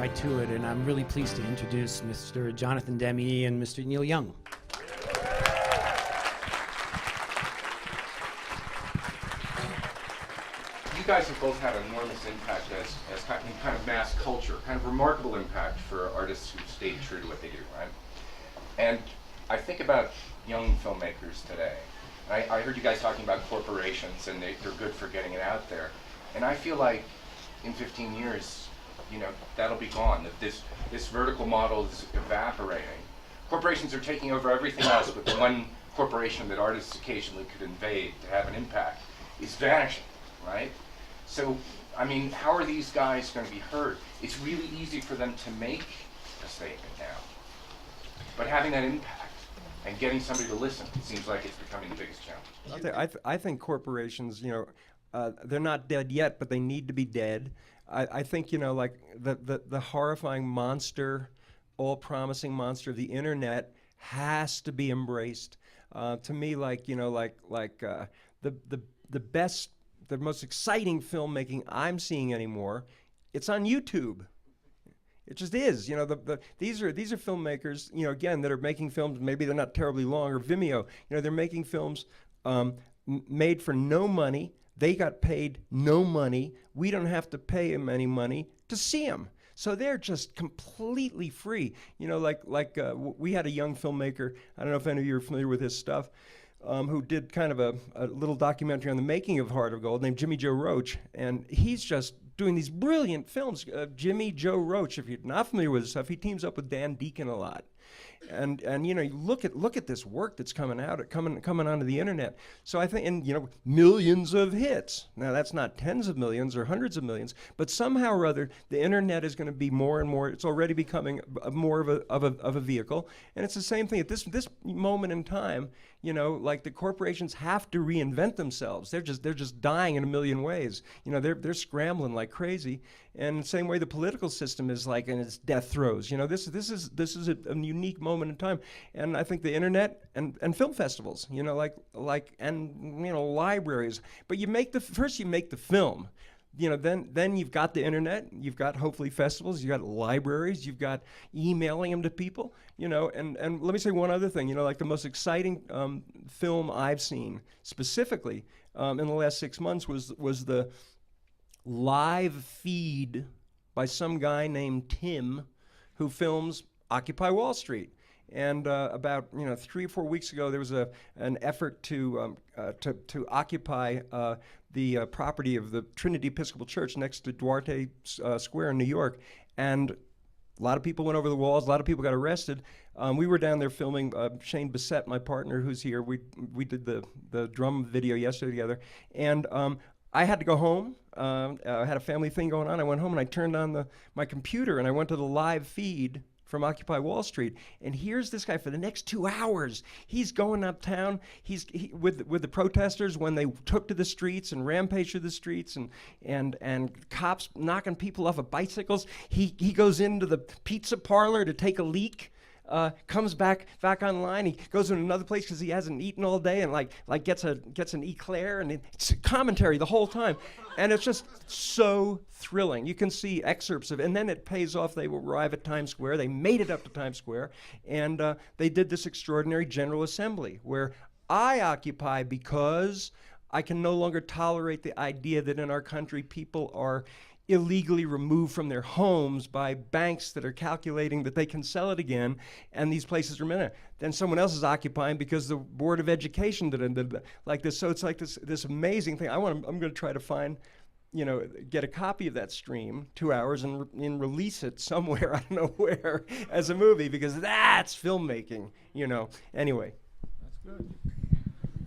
right to it, and I'm really pleased to introduce Mr. Jonathan Demme and Mr. Neil Young. You guys have both had an enormous impact as kind of mass culture, kind of remarkable impact for artists who stayed true to what they do, right? And I think about young filmmakers today. I heard you guys talking about corporations, and they're good for getting it out there. And I feel like in 15 years, you know, that'll be gone, that this vertical model is evaporating. Corporations are taking over everything else, but the one corporation that artists occasionally could invade to have an impact is vanishing, right? So, I mean, how are these guys going to be heard? It's really easy for them to make a statement now. But having that impact and getting somebody to listen, it seems like it's becoming the biggest challenge. I think corporations, you know, they're not dead yet, but they need to be dead. I think, you know, like the horrifying monster, all-promising monster of the internet has to be embraced. To me, like, you know, the best, the most exciting filmmaking I'm seeing anymore, it's on YouTube. It just is. You know, these are filmmakers, you know, again, that are making films, maybe they're not terribly long, or Vimeo, you know, they're making films made for no money. They got paid no money. We don't have to pay them any money to see them. So they're just completely free. You know, we had a young filmmaker, I don't know if any of you are familiar with his stuff, who did kind of a little documentary on the making of Heart of Gold named Jimmy Joe Roach. And he's just doing these brilliant films. Jimmy Joe Roach, if you're not familiar with his stuff, he teams up with Dan Deacon a lot. And you know, you look at this work that's coming onto the internet. So I think, and you know, millions of hits. Now that's not tens of millions or hundreds of millions, but somehow or other, the internet is going to be more and more. It's already becoming more of a vehicle, and it's the same thing at this moment in time. You know, like the corporations have to reinvent themselves. They're just dying in a million ways. You know, they're scrambling like crazy. And the same way the political system is like in its death throes. You know, this is a unique moment in time. And I think the internet and film festivals, you know, and you know, libraries. But you make first you make the film. You know, then you've got the internet, you've got hopefully festivals, you've got libraries, you've got emailing them to people, you know, and let me say one other thing, you know, like the most exciting film I've seen specifically in the last 6 months was the live feed by some guy named Tim who films Occupy Wall Street. And about 3 or 4 weeks ago, there was an effort to occupy the property of the Trinity Episcopal Church next to Duarte Square in New York, and a lot of people went over the walls. A lot of people got arrested. We were down there filming. Shane Bissett, my partner, who's here. We did the drum video yesterday together, and I had to go home. I had a family thing going on. I went home and I turned on my computer and I went to the live feed from Occupy Wall Street, and here's this guy for the next 2 hours. He's going uptown. He's with the protesters when they took to the streets and rampaged through the streets, and cops knocking people off of bicycles. He goes into the pizza parlor to take a leak. Comes back online. He goes to another place because he hasn't eaten all day, and like gets an eclair, and it's commentary the whole time, and it's just so thrilling. You can see excerpts of it, and then it pays off. They will arrive at Times Square. They made it up to Times Square, and they did this extraordinary General Assembly where I occupy because I can no longer tolerate the idea that in our country people are illegally removed from their homes by banks that are calculating that they can sell it again, and these places remain. Then someone else is occupying because the Board of Education did like this. So it's like this amazing thing. I'm going to try to find, you know, get a copy of that stream, 2 hours, and release it somewhere, I don't know where, as a movie, because that's filmmaking, you know. Anyway. That's good.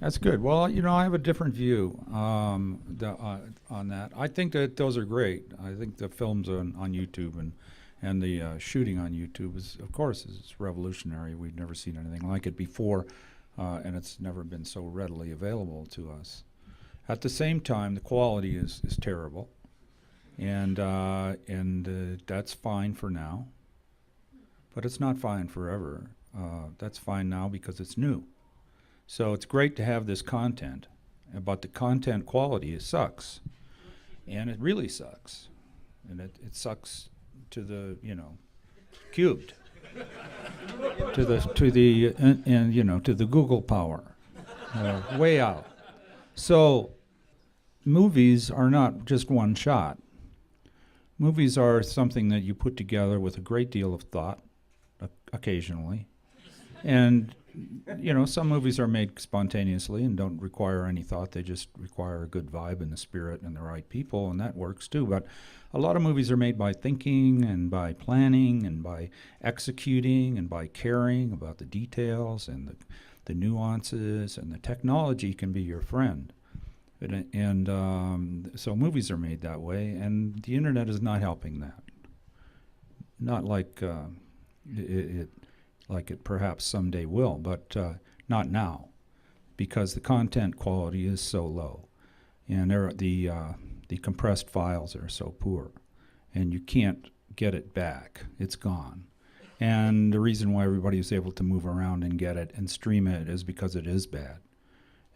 That's good. Well, you know, I have a different view on that. I think that those are great. I think the films on YouTube and the shooting on YouTube is, of course, is revolutionary. We've never seen anything like it before, and it's never been so readily available to us. At the same time, the quality is terrible, and that's fine for now, but it's not fine forever. That's fine now because it's new. So it's great to have this content, but the content quality sucks, and it really sucks, and it sucks cubed to the Google power, way out. So movies are not just one shot. Movies are something that you put together with a great deal of thought, occasionally. And, some movies are made spontaneously and don't require any thought. They just require a good vibe and the spirit and the right people, and that works too. But a lot of movies are made by thinking and by planning and by executing and by caring about the details and the nuances, and the technology can be your friend. So movies are made that way, and the internet is not helping that. Not like it perhaps someday will, but not now, because the content quality is so low, and the compressed files are so poor, and you can't get it back. It's gone. And the reason why everybody is able to move around and get it and stream it is because it is bad.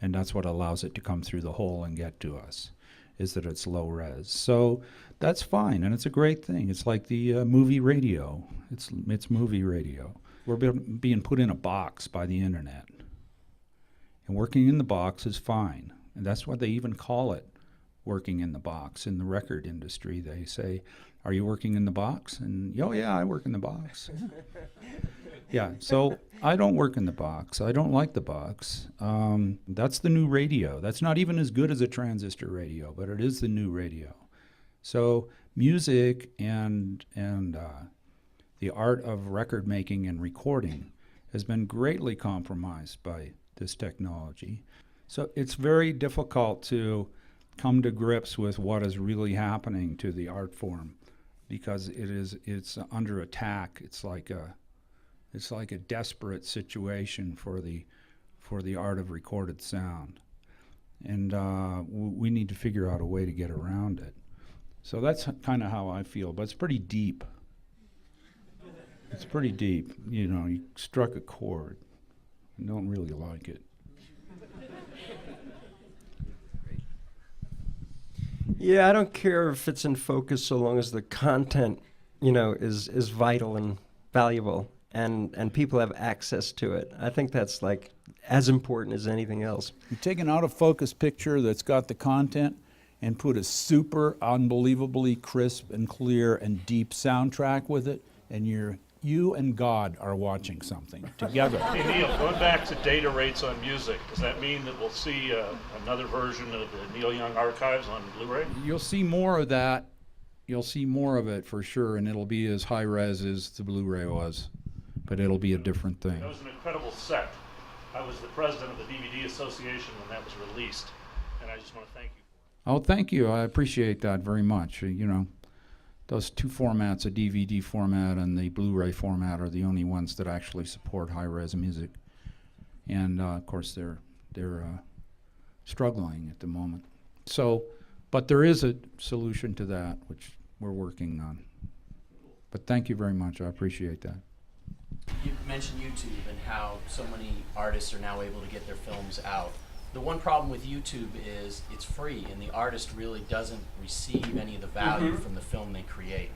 And that's what allows it to come through the hole and get to us, is that it's low res. So that's fine, and it's a great thing. It's like the movie radio. It's movie radio. We're being put in a box by the internet. And working in the box is fine. And that's what they even call it, working in the box. In the record industry, they say, "Are you working in the box?" And, "Oh, yeah, I work in the box." Yeah, so I don't work in the box. I don't like the box. That's the new radio. That's not even as good as a transistor radio, but it is the new radio. So music and the art of record making and recording has been greatly compromised by this technology. So it's very difficult to come to grips with what is really happening to the art form, because it's under attack. It's like a desperate situation for the art of recorded sound, and we need to figure out a way to get around it. So that's kind of how I feel, but it's pretty deep. It's pretty deep. You struck a chord. I don't really like it. Yeah, I don't care if it's in focus so long as the content, is vital and valuable, and people have access to it. I think that's like as important as anything else. You take an out-of-focus picture that's got the content and put a super unbelievably crisp and clear and deep soundtrack with it, and you and God are watching something together. Hey Neil, going back to data rates on music, does that mean that we'll see another version of the Neil Young archives on Blu-ray? You'll see more of that. You'll see more of it for sure, and it'll be as high res as the Blu-ray was, but it'll be a different thing. That was an incredible set. I was the president of the DVD Association when that was released, and I just want to thank you for it. Oh, thank you. I appreciate that very much. Those two formats, a DVD format and the Blu-ray format, are the only ones that actually support high-res music. And of course, they're struggling at the moment. So, but there is a solution to that, which we're working on. But thank you very much. I appreciate that. You mentioned YouTube and how so many artists are now able to get their films out. The one problem with YouTube is it's free, and the artist really doesn't receive any of the value from the film they create.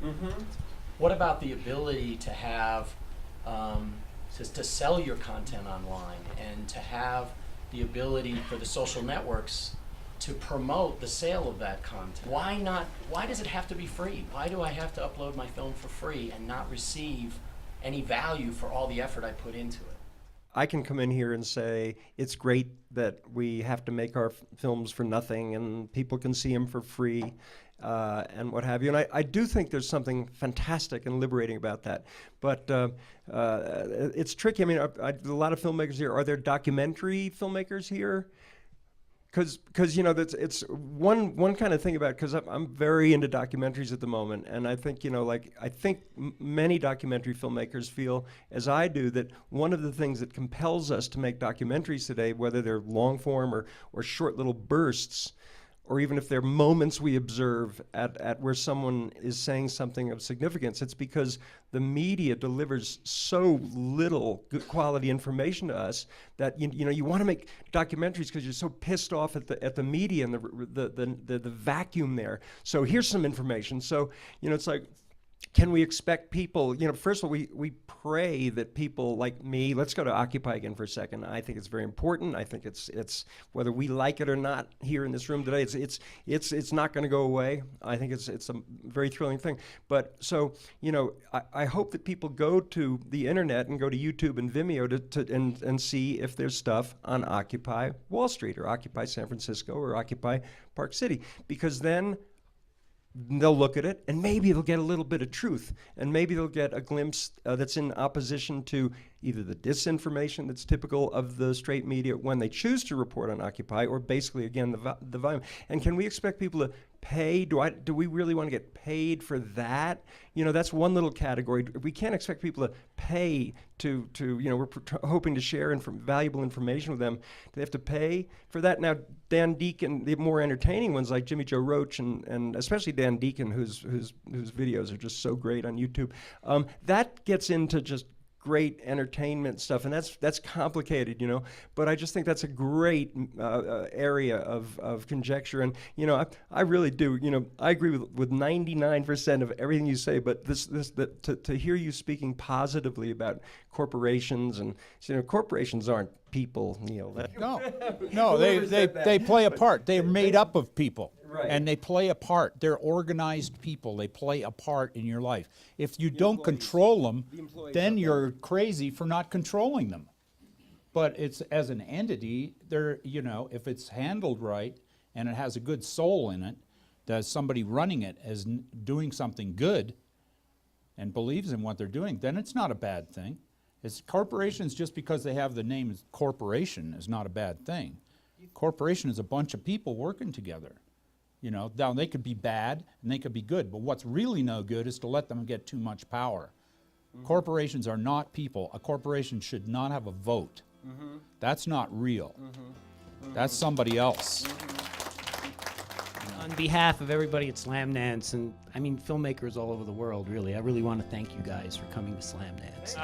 What about the ability to have, to sell your content online, and to have the ability for the social networks to promote the sale of that content? Why not? Why does it have to be free? Why do I have to upload my film for free and not receive any value for all the effort I put into it? I can come in here and say it's great that we have to make our films for nothing and people can see them for free and what have you. And I do think there's something fantastic and liberating about that. But it's tricky. I mean, a lot of filmmakers here. Are there documentary filmmakers here? Because it's one kind of thing about, because I'm very into documentaries at the moment, and I think I think many documentary filmmakers feel, as I do, that one of the things that compels us to make documentaries today, whether they're long form or short little bursts, or even if they're moments we observe at where someone is saying something of significance, it's because the media delivers so little good quality information to us that you want to make documentaries because you're so pissed off at the media and the vacuum there. So here's some information. So it's like, Can we expect people, first of all, we pray that people like me, let's go to Occupy again for a second. I think it's very important. I think it's whether we like it or not here in this room today, it's not going to go away. I think it's a very thrilling thing. But so, I hope that people go to the internet and go to YouTube and Vimeo and see if there's stuff on Occupy Wall Street or Occupy San Francisco or Occupy Park City, because then they'll look at it and maybe they'll get a little bit of truth, and maybe they'll get a glimpse that's in opposition to either the disinformation that's typical of the straight media when they choose to report on Occupy, or basically, again, the volume. And can we expect people to pay? Do we really want to get paid for that? That's one little category. We can't expect people to pay to we're hoping to share valuable information with them. Do they have to pay for that? Now, Dan Deacon, the more entertaining ones like Jimmy Joe Roach and especially Dan Deacon, whose videos are just so great on YouTube, that gets into just great entertainment stuff, and that's complicated, but I just think that's a great area of conjecture, and I really do, I agree with 99% of everything you say, but to hear you speaking positively about corporations, and corporations aren't people, Neil. No, they play a part. They're made up of people. Right. And they play a part. They're organized people. They play a part in your life. If you don't control them, then you're crazy for not controlling them. But it's as an entity, they're, if it's handled right and it has a good soul in it, there's somebody running it as doing something good and believes in what they're doing, then it's not a bad thing. It's corporations, just because they have the name corporation, is not a bad thing. Corporation is a bunch of people working together. Now they could be bad and they could be good, but what's really no good is to let them get too much power. Mm-hmm. Corporations are not people. A corporation should not have a vote. Mm-hmm. That's not real. Mm-hmm. Mm-hmm. That's somebody else. On behalf of everybody at Slamdance, and filmmakers all over the world, really, I really want to thank you guys for coming to Slamdance.